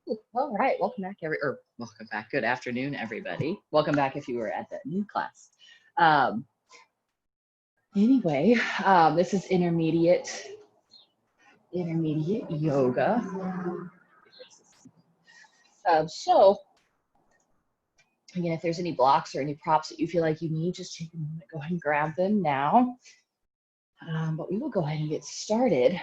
All right, welcome back, welcome back. Good afternoon, everybody. Welcome back if you were at the new class. Um, anyway, this is intermediate yoga. So again, if there's any blocks or any props that you feel like you need, just take a moment, go ahead and grab them now. But we will go ahead and get started.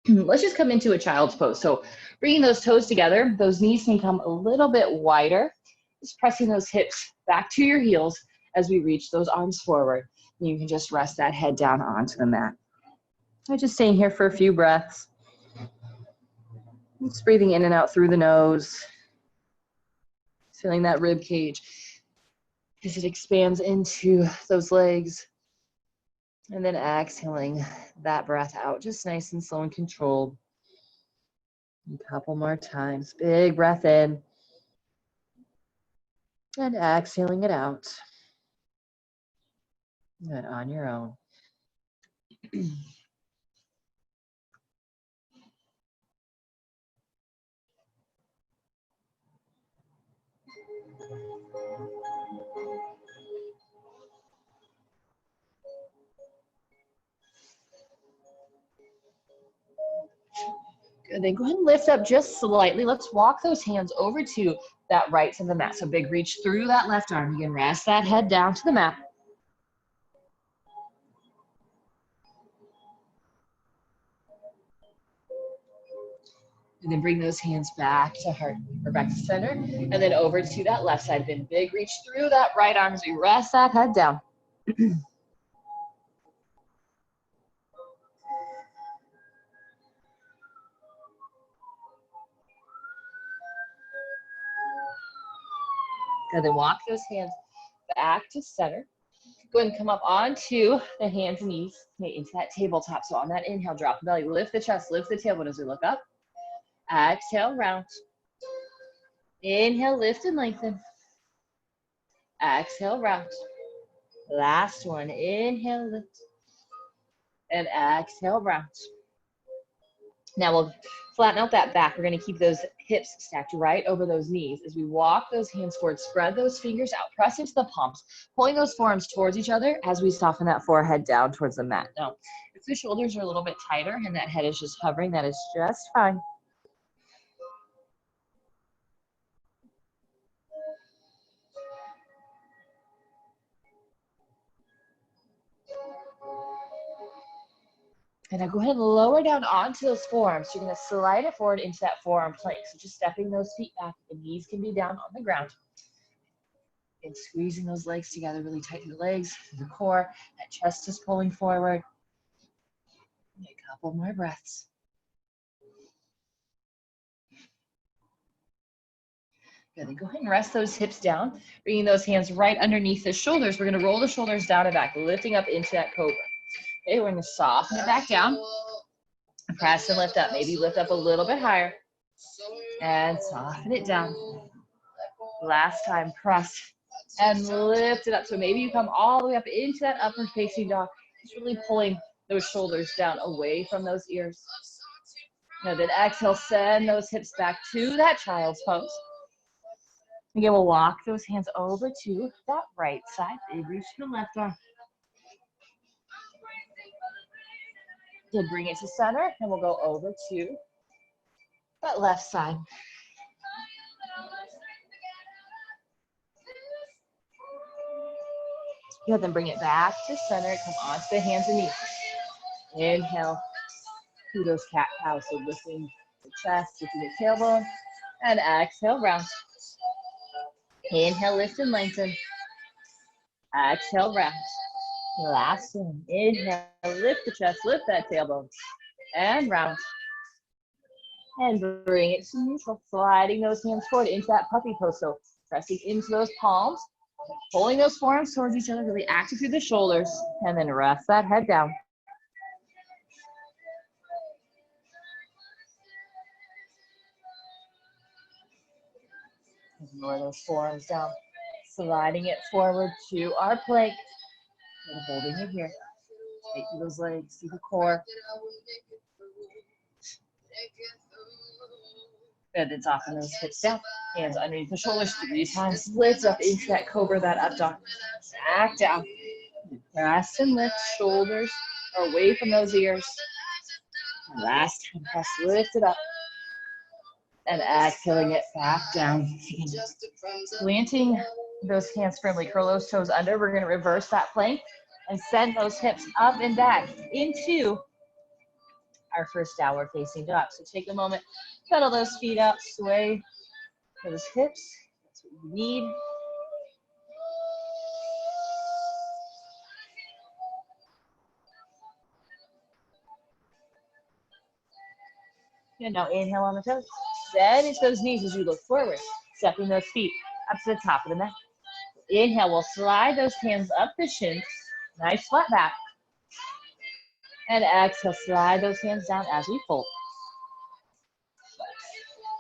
Let's just come into a child's pose. So bringing those toes together, those knees can come a little bit wider. Just pressing those hips back to your heels as we reach those arms forward. And you can just rest that head down onto the mat. I'm just staying here for a few breaths. Just breathing in and out through the nose. Feeling that rib cage as it expands into those legs. And then exhaling that breath out, just nice and slow and controlled. A couple more times. Big breath in. And exhaling it out. Good, on your own. Good, then go ahead and lift up just slightly. Let's walk those hands over to that right side of the mat. So big reach through that left arm. You can rest that head down to the mat. And then bring those hands back to heart, or back to center, and then over to that left side. Then big reach through that right arm as we rest that head down. Good, then walk those hands back to center. Go ahead and come up onto the hands and knees, into that tabletop. So on that inhale, drop the belly, lift the chest, lift the tailbone as we look up. Exhale, round. Inhale, lift and lengthen. Exhale, round. Last one, inhale, lift. And exhale, round. Now we'll flatten out that back. We're gonna keep those hips stacked right over those knees. As we walk those hands forward, spread those fingers out, press into the palms, pulling those forearms towards each other as we soften that forehead down towards the mat. Now, if the shoulders are a little bit tighter and that head is just hovering, that is just fine. And now go ahead and lower down onto those forearms. So you're gonna slide it forward into that forearm plank. So just stepping those feet back, the knees can be down on the ground. And squeezing those legs together, really tighten the legs, the core, that chest is pulling forward. A couple more breaths. Good, then go ahead and rest those hips down, bringing those hands right underneath the shoulders. We're gonna roll the shoulders down and back, lifting up into that cobra. Okay, we're gonna soften it back down. Press and lift up, maybe lift up a little bit higher. And soften it down. Last time, press and lift it up. So maybe you come all the way up into that upward facing dog. Just really pulling those shoulders down away from those ears. Now then exhale, send those hips back to that child's pose. Again, we'll walk those hands over to that right side. Big reach to the left arm. Then bring it to center, and we'll go over to that left side. Good, then bring it back to center, come onto the hands and knees. Inhale to those cat cows, so lifting the chest, lifting the tailbone, and exhale, round. Inhale, lift and lengthen. Exhale, round. Last one. Inhale, lift the chest, lift that tailbone, and round. And bring it to neutral, sliding those hands forward into that puppy pose. So pressing into those palms, pulling those forearms towards each other, really active through the shoulders, and then rest that head down. Lower those forearms down, sliding it forward to our plank, and holding it here. Take through those legs, through the core. Good, then soften those hips down. Hands underneath the shoulders 3 times. Lift up into that cobra, that up dog. Back down. Press and lift, shoulders away from those ears. And last time, press, lift it up. And exhaling it back down. Planting those hands firmly, curl those toes under. We're gonna reverse that plank and send those hips up and back into our first downward facing dog. So take a moment, pedal those feet out, sway those hips. That's what you need. And now inhale on the toes. Bend into those knees as you look forward, stepping those feet up to the top of the mat. Inhale, we'll slide those hands up the shins, nice flat back. And exhale, slide those hands down as we fold.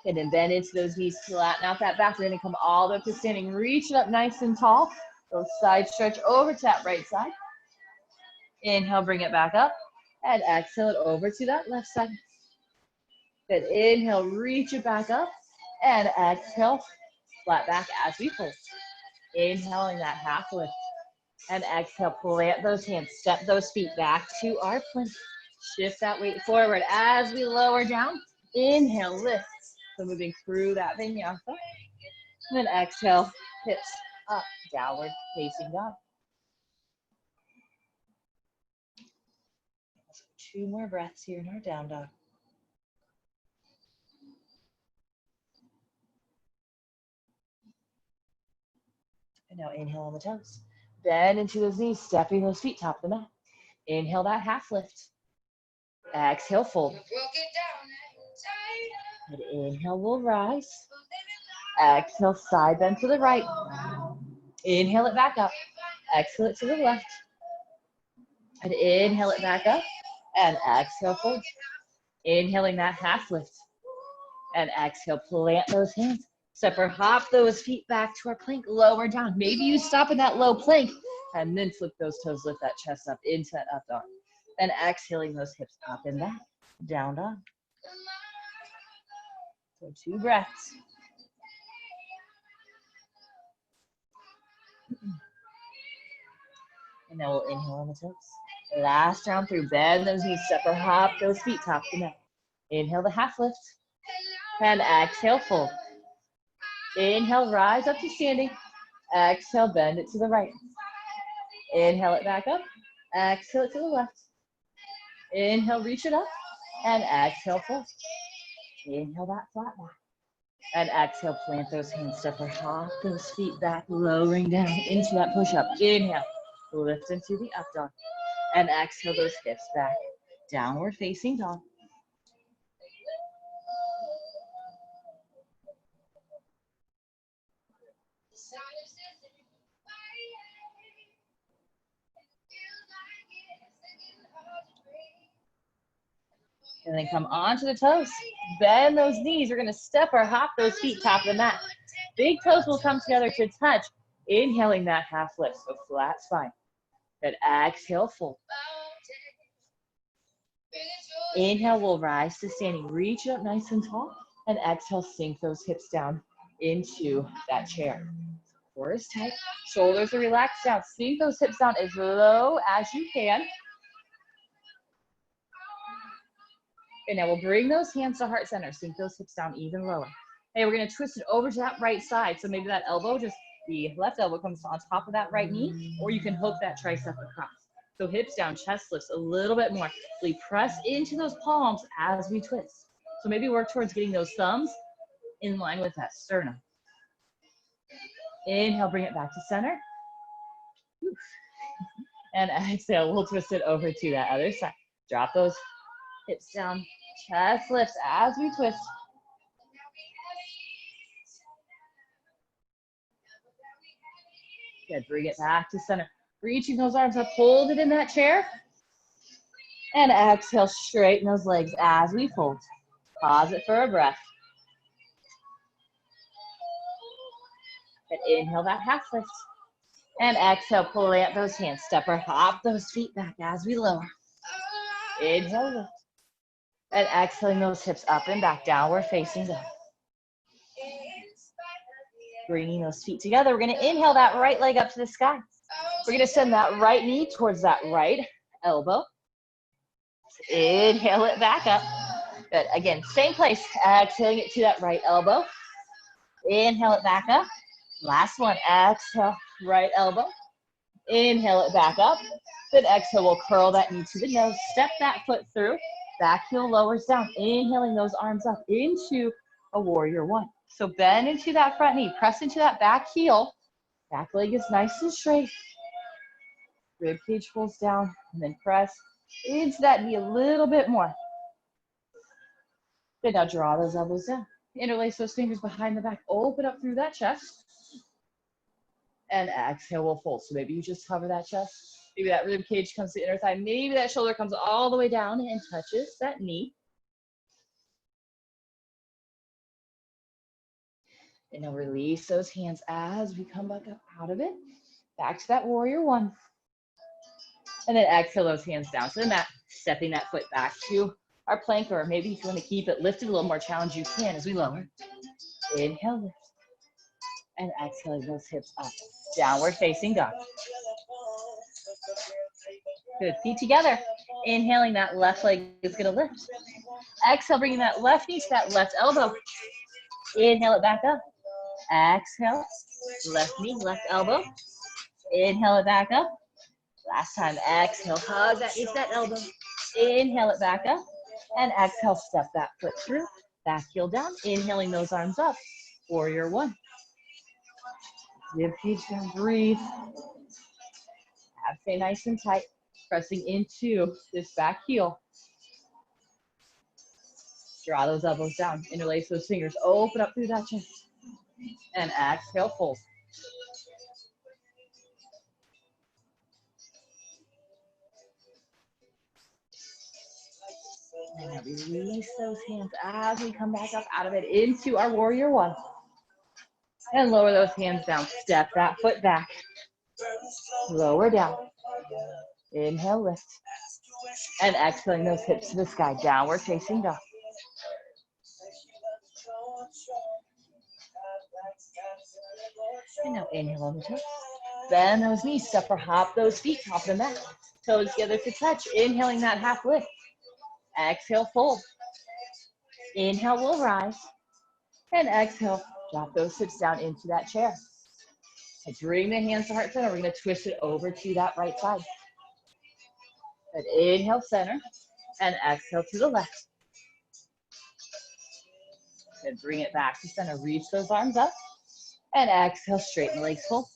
And then bend into those knees, flatten out that back. We're gonna come all the way up to standing, reach it up nice and tall. Go side stretch over to that right side. Inhale, bring it back up. And exhale it over to that left side. Good, inhale, reach it back up. And exhale, flat back as we fold. Inhaling that half lift. And exhale, plant those hands, step those feet back to our plank. Shift that weight forward as we lower down. Inhale, lift. So moving through that vinyasa. And then exhale, hips up, downward facing dog. 2 more breaths here in our down dog. And now inhale on the toes. Bend into those knees, stepping those feet top of the mat. Inhale that half lift. Exhale, fold. And inhale, we'll rise. Exhale, side bend to the right. Inhale it back up. Exhale it to the left. And inhale it back up. And exhale, fold. Inhaling that half lift. And exhale, plant those hands. Step or hop those feet back to our plank, lower down. Maybe you stop in that low plank and then flip those toes, lift that chest up into that up dog. And exhaling those hips up and back, down dog. So 2 breaths. And then we'll inhale on the toes. Last round through, bend those knees, step or hop those feet top to mat. Inhale the half lift. And exhale, fold. Inhale, rise up to standing. Exhale, bend it to the right. Inhale it back up. Exhale it to the left. Inhale, reach it up. And exhale, fold. Inhale that flat back. And exhale, plant those hands, step or hop those feet back, lowering down into that push-up. Inhale, lift into the up dog. And exhale those hips back, downward facing dog. And then come onto the toes. Bend those knees. You're gonna step or hop those feet top of the mat. Big toes will come together to touch. Inhaling that half lift, so flat spine. Good, exhale, fold. Inhale, we'll rise to standing. Reach it up nice and tall. And exhale, sink those hips down into that chair. Core is tight. Shoulders are relaxed down. Sink those hips down as low as you can. And now we'll bring those hands to heart center. Sink those hips down even lower. Hey, we're gonna twist it over to that right side. So maybe that elbow, just the left elbow comes on top of that right knee, or you can hook that tricep across. So hips down, chest lifts a little bit more. We press into those palms as we twist. So maybe work towards getting those thumbs in line with that sternum. Inhale, bring it back to center. Oof. And exhale, we'll twist it over to that other side. Drop those hips down, chest lifts as we twist. Good, bring it back to center. Reaching those arms up, hold it in that chair. And exhale, straighten those legs as we fold. Pause it for a breath. And inhale that half lift. And exhale, plant those hands, step or hop those feet back as we lower. Inhale, lift. And exhaling those hips up and back, downward facing dog. Bringing those feet together. We're gonna inhale that right leg up to the sky. We're gonna send that right knee towards that right elbow. Inhale it back up. Good, again, same place. Exhaling it to that right elbow. Inhale it back up. Last one, exhale, right elbow. Inhale it back up. Then exhale, we'll curl that knee to the nose. Step that foot through. Back heel lowers down. Inhaling those arms up into a warrior one. So bend into that front knee. Press into that back heel. Back leg is nice and straight. Rib cage pulls down. And then press into that knee a little bit more. Good, now draw those elbows down. Interlace those fingers behind the back. Open up through that chest. And exhale, we'll fold. So maybe you just cover that chest. Maybe that rib cage comes to the inner thigh. Maybe that shoulder comes all the way down and touches that knee. And now release those hands as we come back up out of it. Back to that warrior one. And then exhale those hands down to the mat. Stepping that foot back to our plank, or maybe if you want to keep it lifted a little more challenge, you can as we lower. Inhale, lift. And exhaling those hips up. Downward facing dog. Good, feet together. Inhaling, that left leg is gonna lift. Exhale, bringing that left knee to that left elbow. Inhale it back up. Exhale, left knee, left elbow. Inhale it back up. Last time, exhale, hug that knee to that elbow. Inhale it back up. And exhale, step that foot through. Back heel down, inhaling those arms up. Warrior one. Rib cage down, breathe. Stay nice and tight. Pressing into this back heel. Draw those elbows down. Interlace those fingers. Open up through that chest. And exhale, fold. And then release those hands as we come back up out of it into our warrior one. And lower those hands down. Step that foot back. Lower down. Inhale, lift. And exhaling those hips to the sky. Downward facing dog. And now inhale on the toes. Bend those knees. Step or hop those feet. Top of the mat. Toes together to touch. Inhaling that half lift. Exhale, fold. Inhale, we'll rise. And exhale, drop those hips down into that chair. And bring the hands to heart center. We're going to twist it over to that right side. And inhale, center. And exhale to the left. And bring it back to center. Reach those arms up. And exhale, straighten the legs full.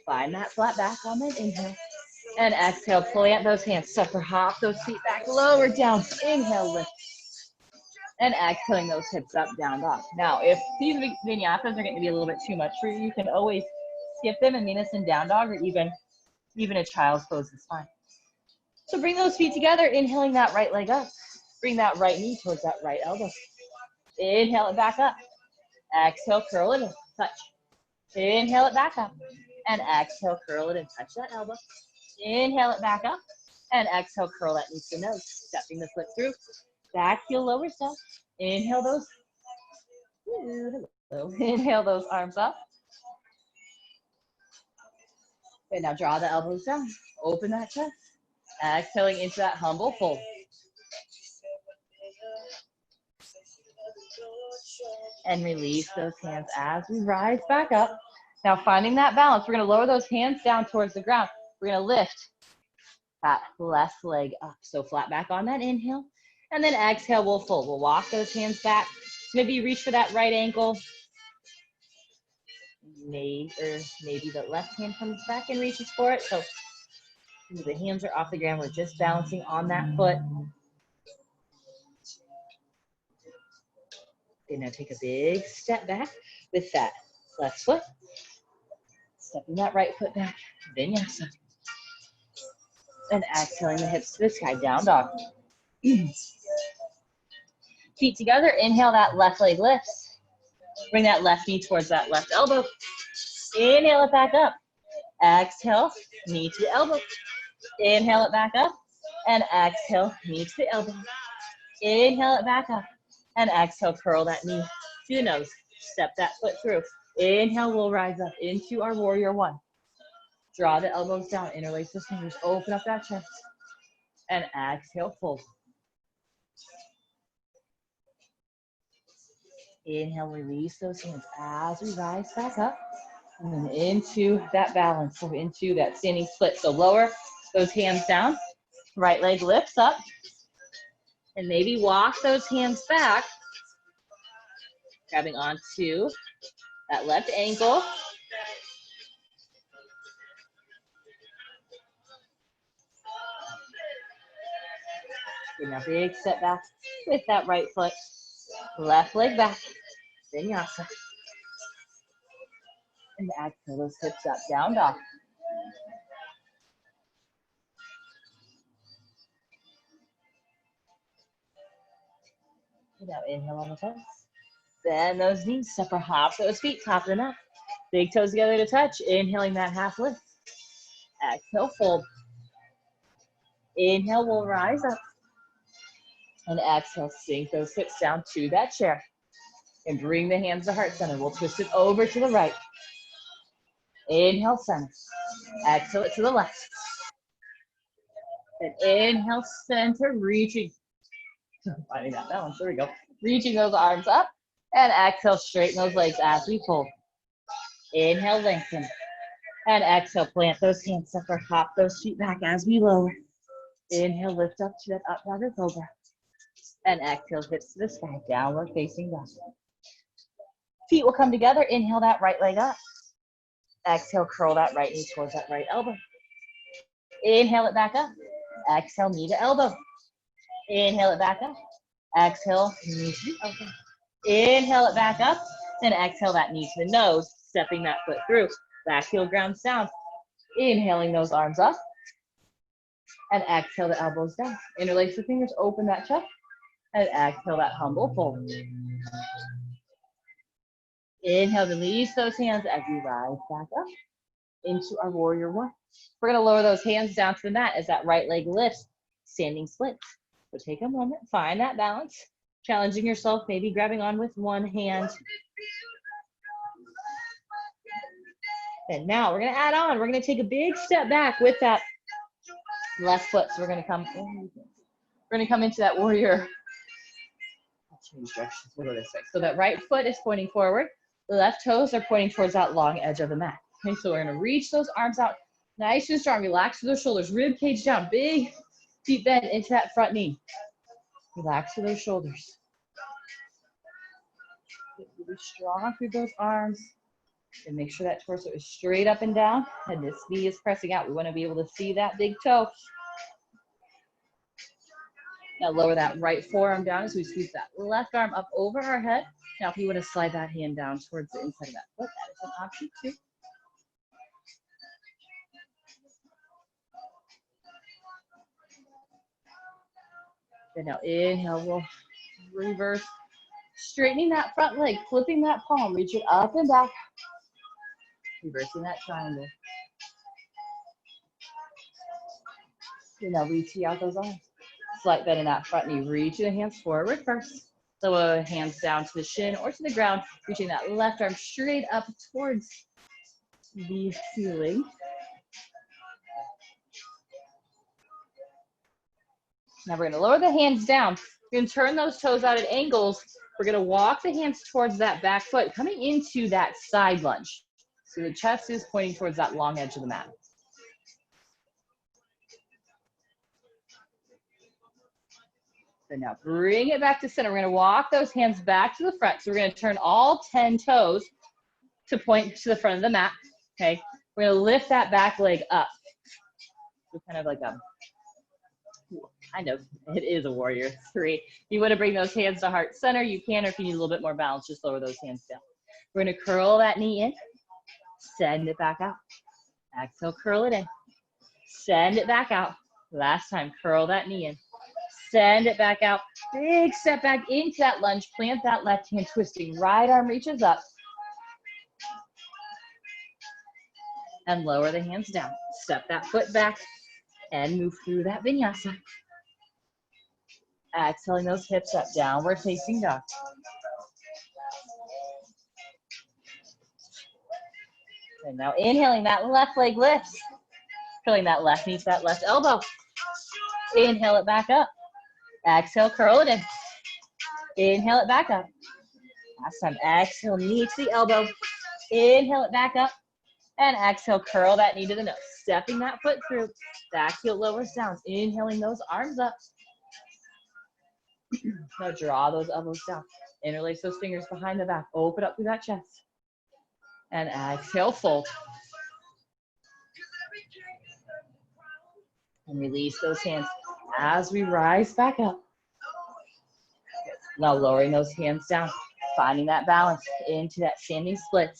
Find that flat back on that inhale. And exhale, plant those hands. Step or hop those feet back. Lower down. Inhale, lift. And exhaling those hips up, down, dog. Now, if these vinyasas are going to be a little bit too much for you, you can always skip them and meet us in down dog, or even a child's pose is fine. So bring those feet together, inhaling that right leg up. Bring that right knee towards that right elbow. Inhale it back up. Exhale, curl it in, touch. Inhale it back up. And exhale, curl it and touch that elbow. Inhale it back up. And exhale, curl that knee to the nose. Stepping the foot through. Back heel lowers down. Inhale those. Inhale those arms up. Okay, now draw the elbows down. Open that chest. Exhaling into that humble fold. And release those hands as we rise back up. Now finding that balance, we're going to lower those hands down towards the ground. We're going to lift that left leg up. So flat back on that inhale. And then exhale, we'll fold. We'll walk those hands back. Maybe reach for that right ankle. Maybe the left hand comes back and reaches for it. So the hands are off the ground. We're just balancing on that foot. Okay, now take a big step back with that left foot. Stepping that right foot back. Vinyasa. And exhaling the hips to the sky. Down dog. Feet together. Inhale, that left leg lifts. Bring that left knee towards that left elbow. Inhale it back up. Exhale, knee to the elbow. Inhale it back up. And exhale, knee to the elbow. Inhale it back up. And exhale, curl that knee to the nose. Step that foot through. Inhale, we'll rise up into our warrior one. Draw the elbows down, interlace the fingers, open up that chest. And exhale, fold. Inhale, release those hands as we rise back up. And then into that balance, so into that standing split. So lower those hands down, right leg lifts up, and maybe walk those hands back, grabbing onto that left ankle. Getting a big step back with that right foot, left leg back, vinyasa. And exhale those hips up, down dog. Now inhale on the toes. Bend those knees, step or hop those feet, top of the mat. Big toes together to touch. Inhaling that half lift. Exhale, fold. Inhale, we'll rise up. And exhale, sink those hips down to that chair. And bring the hands to heart center. We'll twist it over to the right. Inhale, center. Exhale it to the left. And inhale, center, reaching. Finding that balance, there we go. Reaching those arms up. And exhale, straighten those legs as we fold. Inhale, lengthen. And exhale, plant those hands up or hop those feet back as we lower. Inhale, lift up to that up dog or cobra. And exhale, hips to the sky, downward facing dog. Feet will come together. Inhale that right leg up. Exhale, curl that right knee towards that right elbow. Inhale it back up. Exhale, knee to elbow. Inhale it back up. Exhale, knee to elbow. Inhale it back up. Then exhale that knee to the nose, stepping that foot through. Back heel grounds down. Inhaling those arms up. And exhale the elbows down. Interlace the fingers, open that chest. And exhale that humble fold. Inhale, release those hands as we rise back up into our warrior one. We're gonna lower those hands down to the mat as that right leg lifts, standing split. So take a moment, find that balance. Challenging yourself, maybe grabbing on with one hand. And now we're gonna add on, we're gonna take a big step back with that left foot. So we're gonna come into that warrior. I'll change directions, we'll go this way. So that right foot is pointing forward. The left toes are pointing towards that long edge of the mat. Okay, so we're gonna reach those arms out nice and strong. Relax through those shoulders, rib cage down, big deep bend into that front knee. Relax through those shoulders. Get really strong through those arms. And make sure that torso is straight up and down, and this knee is pressing out. We want to be able to see that big toe. Now lower that right forearm down as we squeeze that left arm up over our head. Now if you want to slide that hand down towards the inside of that foot, that is an option too. And now inhale, we'll reverse. Straightening that front leg, flipping that palm, reach it up and back. Reversing that triangle. And now reach out those arms. Slight bend in that front knee. Reach the hands forward first. So hands down to the shin or to the ground. Reaching that left arm straight up towards the ceiling. Now we're going to lower the hands down. We're going to turn those toes out at angles. We're going to walk the hands towards that back foot, coming into that side lunge. So the chest is pointing towards that long edge of the mat. So now bring it back to center. We're going to walk those hands back to the front. So we're going to turn all 10 toes to point to the front of the mat. Okay. We're going to lift that back leg up. So kind of like a, kind of, it is a warrior three. If you want to bring those hands to heart center, you can, or if you need a little bit more balance, just lower those hands down. We're going to curl that knee in. Send it back out. Exhale, curl it in. Send it back out. Last time, curl that knee in. Send it back out. Big step back into that lunge. Plant that left hand twisting. Right arm reaches up. And lower the hands down. Step that foot back and move through that vinyasa. Exhaling those hips up, downward facing dog. And now inhaling, that left leg lifts. Curling that left knee to that left elbow. Inhale it back up. Exhale, curl it in. Inhale it back up. Last time, exhale, knee to the elbow. Inhale it back up. And exhale, curl that knee to the nose. Stepping that foot through. Back heel lowers down. Inhaling those arms up. Now draw those elbows down. Interlace those fingers behind the back. Open up through that chest. And exhale, fold. And release those hands as we rise back up. Now lowering those hands down. Finding that balance into that standing split.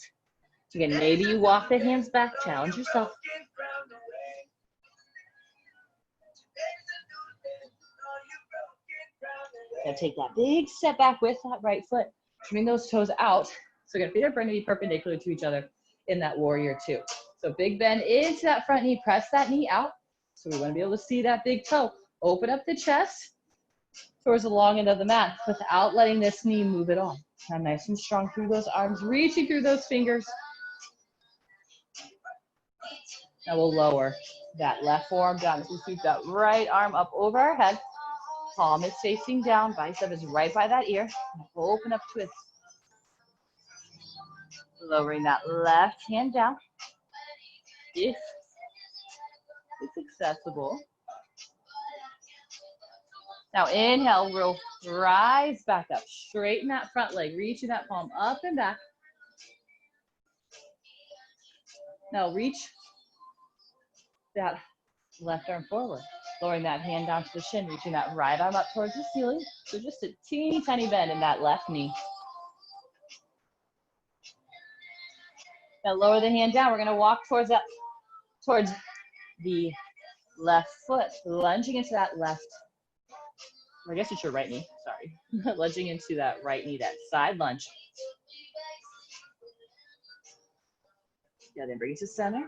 Again, maybe you walk the hands back. Challenge yourself. Now take that big step back with that right foot. Bring those toes out. So your feet are going to be perpendicular to each other in that warrior two. So big bend into that front knee. Press that knee out. So we want to be able to see that big toe. Open up the chest towards the long end of the mat without letting this knee move at all. Now nice and strong through those arms, reaching through those fingers. Now we'll lower that left forearm down as we sweep that right arm up over our head. Palm is facing down, bicep is right by that ear. Open up, twist. Lowering that left hand down. If it's accessible. Now inhale, we'll rise back up. Straighten that front leg, reaching that palm up and back. Now reach that left arm forward. Lowering that hand down to the shin, reaching that right arm up towards the ceiling. So just a teeny tiny bend in that left knee. Now lower the hand down. We're going to walk towards the left foot, lunging into that left. I guess it's your right knee, sorry. Lunging into that right knee, that side lunge. Yeah, then bring it to center.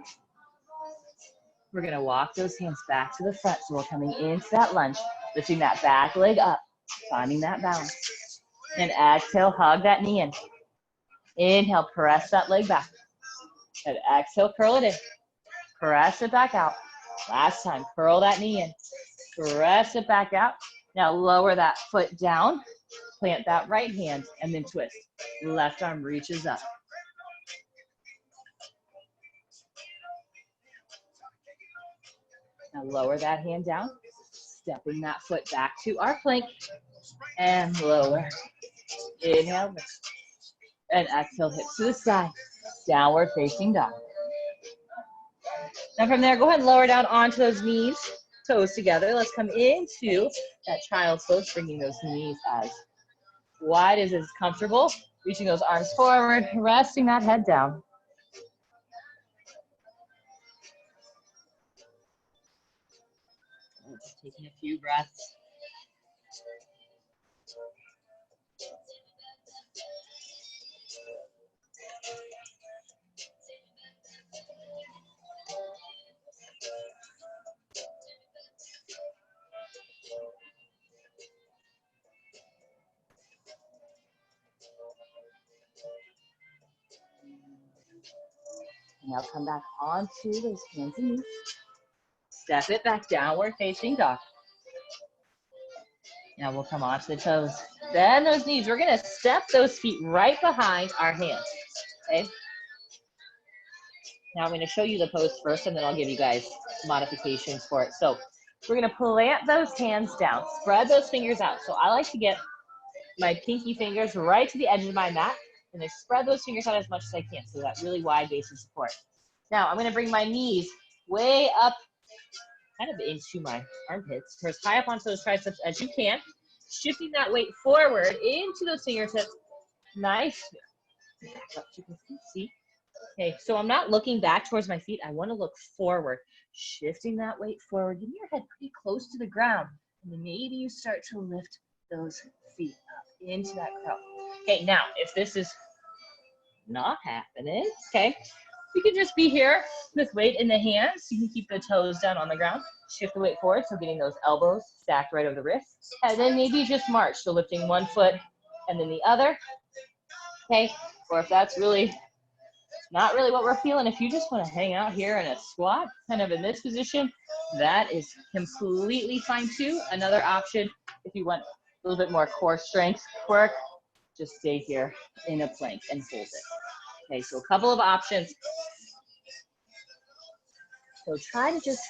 We're gonna walk those hands back to the front. So we're coming into that lunge, lifting that back leg up, finding that balance. And exhale, hug that knee in. Inhale, press that leg back. And exhale, curl it in. Press it back out. Last time, curl that knee in. Press it back out. Now lower that foot down, plant that right hand, and then twist. Left arm reaches up. Now lower that hand down, stepping that foot back to our plank, and lower. Inhale, lift. And exhale, hips to the side. Downward facing dog. Now from there, go ahead and lower down onto those knees, toes together. Let's come into that child's pose, bringing those knees as wide as is comfortable. Reaching those arms forward, resting that head down. Just taking a few breaths. Now come back onto those hands and knees. Step it back, downward facing dog. Now we'll come onto the toes. Bend those knees. We're gonna step those feet right behind our hands, okay? Now I'm gonna show you the pose first, and then I'll give you guys modifications for it. So we're gonna plant those hands down, spread those fingers out. So I like to get my pinky fingers right to the edge of my mat, and then spread those fingers out as much as I can, so that really wide base of support. Now I'm gonna bring my knees way up, kind of into my armpits, or as high up onto those triceps as you can, shifting that weight forward into those fingertips. Nice. Back up so you can see. Okay, so I'm not looking back towards my feet. I want to look forward, shifting that weight forward. Give your head pretty close to the ground, and then maybe you start to lift those feet up into that curl. Okay, now if this is not happening, okay, you can just be here with weight in the hands. You can keep the toes down on the ground. Shift the weight forward, so getting those elbows stacked right over the wrists. And then maybe just march, so lifting one foot and then the other. Okay, or if that's really not really what we're feeling. If you just want to hang out here in a squat, kind of in this position, that is completely fine too. Another option, if you want a little bit more core strength work, just stay here in a plank and hold it. Okay, so a couple of options. So try to just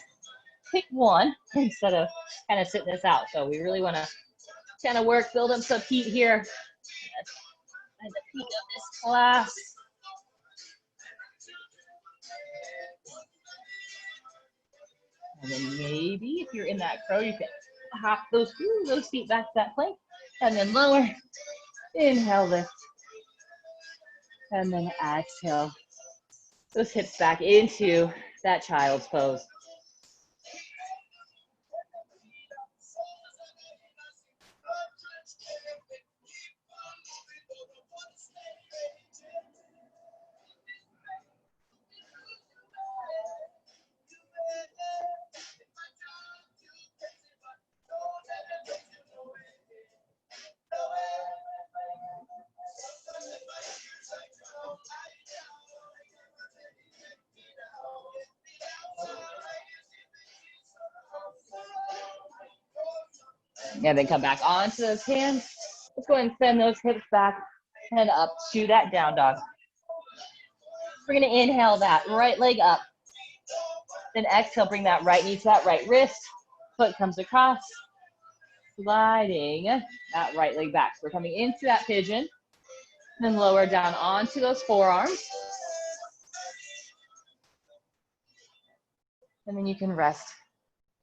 pick one instead of kind of sitting this out. So we really want to kind of work, build up some heat here at the peak of this class. And then maybe if you're in that crow, you can hop those feet back to that plank and then lower. Inhale, lift. And then exhale. Those hips back into that child's pose. And then come back onto those hands. Let's go ahead and send those hips back and up to that down dog. We're going to inhale that right leg up. Then exhale, bring that right knee to that right wrist. Foot comes across, sliding that right leg back. So we're coming into that pigeon. Then lower down onto those forearms. And then you can rest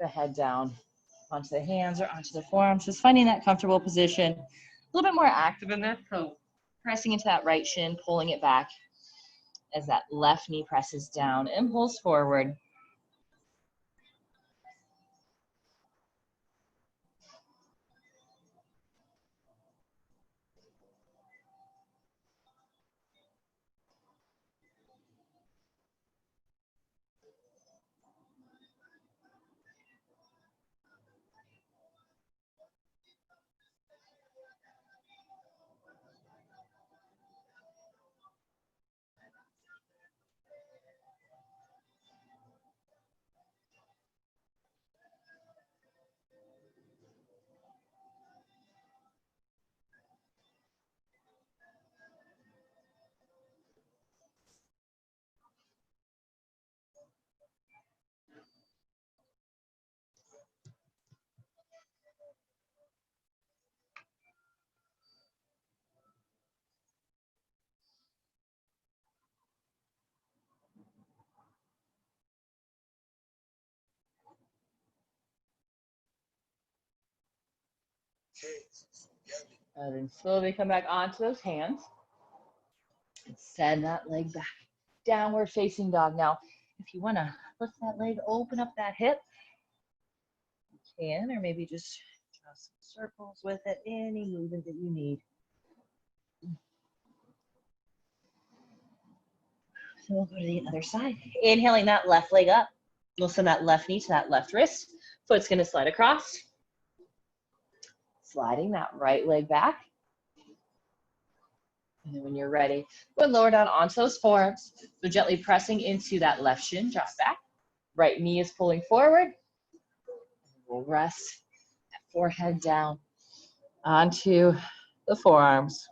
the head down onto the hands or onto the forearms, just finding that comfortable position. A little bit more active in this, so pressing into that right shin, pulling it back as that left knee presses down and pulls forward. And then slowly come back onto those hands. And send that leg back. Downward facing dog. Now, if you want to lift that leg, open up that hip, you can, or maybe just draw some circles with it, any movement that you need. So we'll go to the other side. Inhaling that left leg up. We'll send that left knee to that left wrist. Foot's going to slide across. Sliding that right leg back. And then when you're ready, go and lower down onto those forearms. So gently pressing into that left shin, drop back. Right knee is pulling forward. We'll rest that forehead down onto the forearms.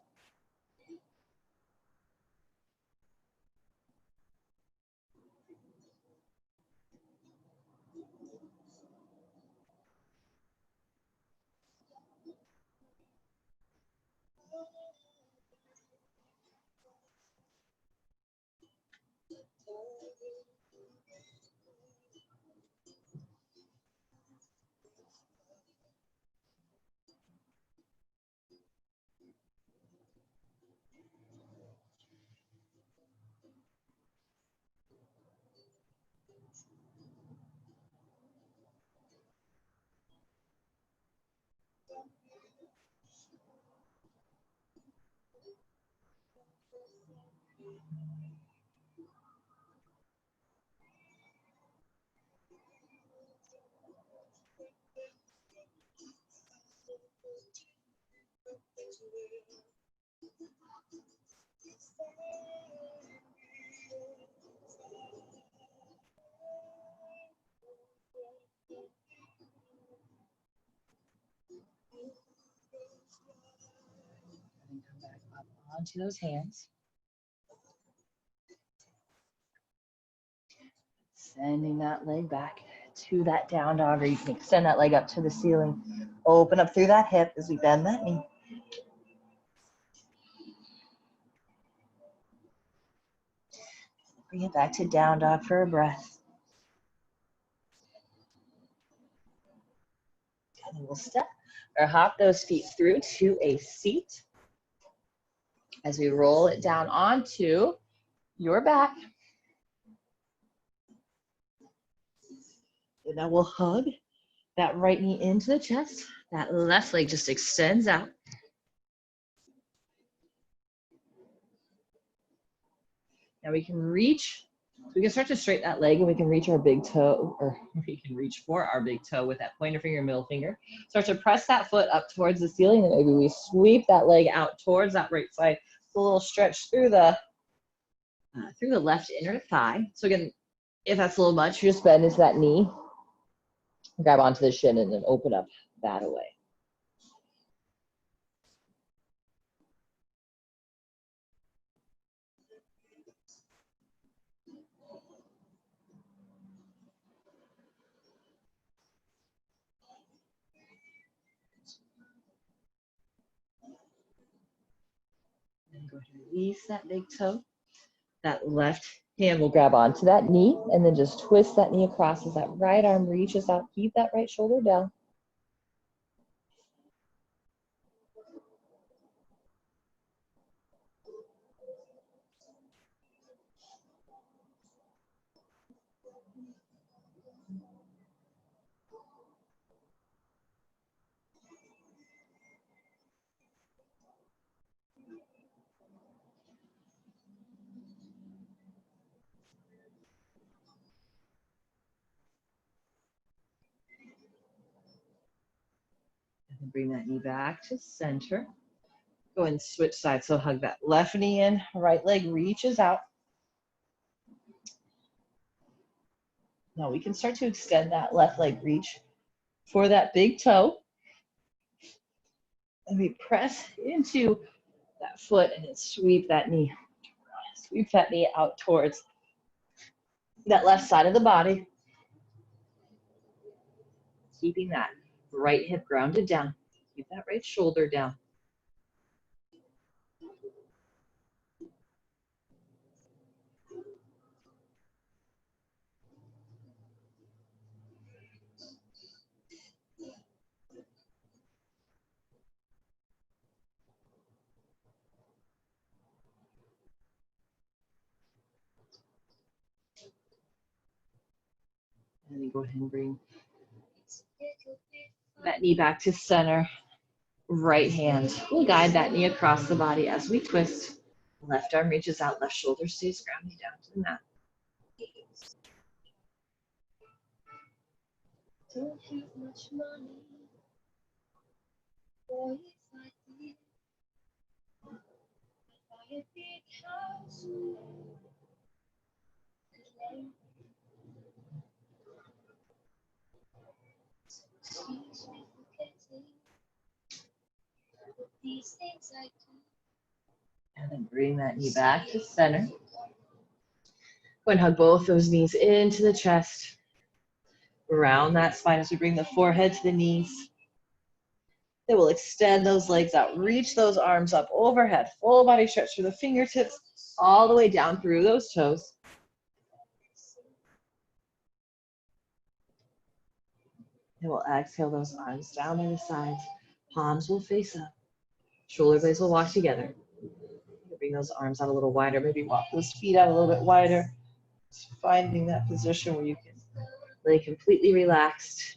onto those hands. Sending that leg back to that down dog, or you can extend that leg up to the ceiling. Open up through that hip as we bend that knee. Bring it back to down dog for a breath. And then we'll step or hop those feet through to a seat as we roll it down onto your back. And now we'll hug that right knee into the chest. That left leg just extends out. Now we can reach, so we can start to straighten that leg and we can reach our big toe, or we can reach for our big toe with that pointer finger, middle finger. Start to press that foot up towards the ceiling, and maybe we sweep that leg out towards that right side. It's a little stretch through the left inner thigh. So again, if that's a little much, you just bend into that knee, grab onto the shin, and then open up that away. And go ahead and release that big toe. That left hand will grab onto that knee and then just twist that knee across as that right arm reaches out. Keep that right shoulder down. And bring that knee back to center. Go ahead and switch sides. So hug that left knee in, right leg reaches out. Now we can start to extend that left leg reach for that big toe. And we press into that foot and then sweep that knee. Sweep that knee out towards that left side of the body. Keeping that right hip grounded down. Keep that right shoulder down. And then go ahead and bring that knee back to center. Right hand will guide that knee across the body as we twist. Left arm reaches out, left shoulder stays grounded down to the mat. Don't have much money, boy, if I did, I'd buy a big house. Excuse me for getting these things I do. And then bring that knee back to center. Go and hug both those knees into the chest. Round that spine as we bring the forehead to the knees. Then we'll extend those legs out, reach those arms up overhead, full body stretch through the fingertips, all the way down through those toes. And we'll exhale those arms down by the sides. Palms will face up. Shoulder blades will walk together. Bring those arms out a little wider. Maybe walk those feet out a little bit wider. Just finding that position where you can lay completely relaxed.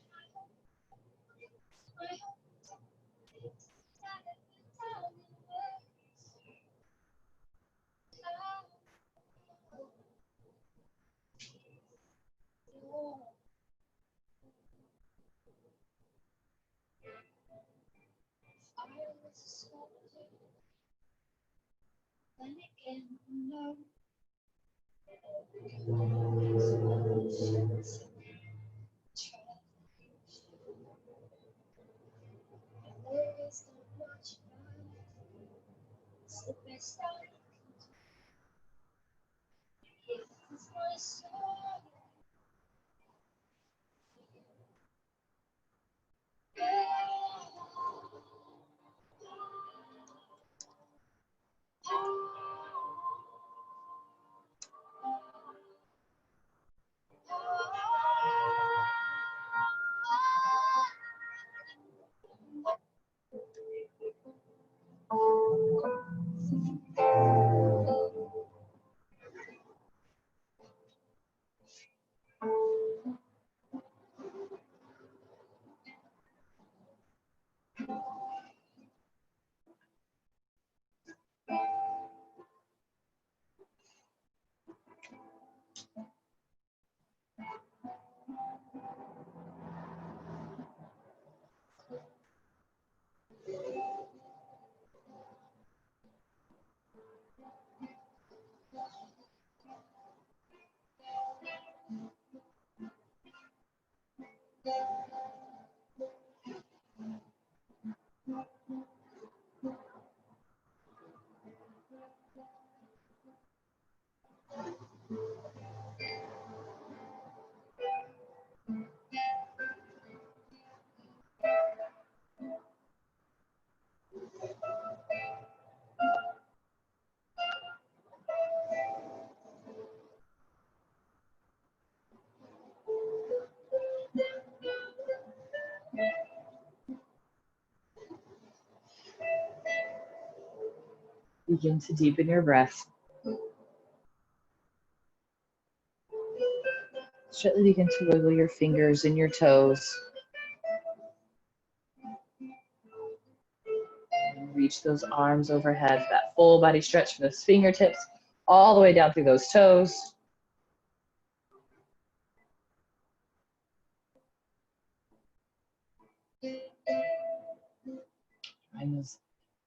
Begin to deepen your breath. Gently begin to wiggle your fingers and your toes. And reach those arms overhead, that full body stretch from those fingertips all the way down through those toes. Bring those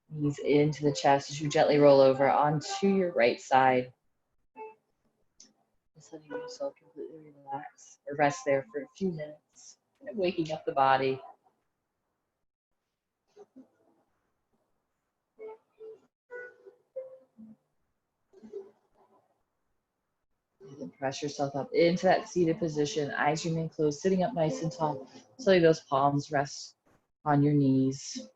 knees into the chest as you gently roll over onto your right side. Just letting yourself completely relax or rest there for a few minutes, kind of waking up the body. And then press yourself up into that seated position. Eyes remain closed, sitting up nice and tall. So let those palms rest on your knees.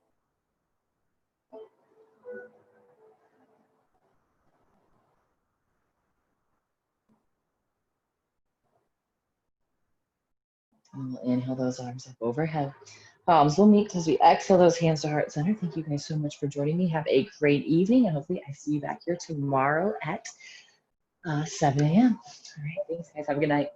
And we'll inhale those arms up overhead. Palms will meet as we exhale those hands to heart center. Thank you guys so much for joining me. Have a great evening, and hopefully I see you back here tomorrow at 7 a.m. All right, thanks guys. Have a good night.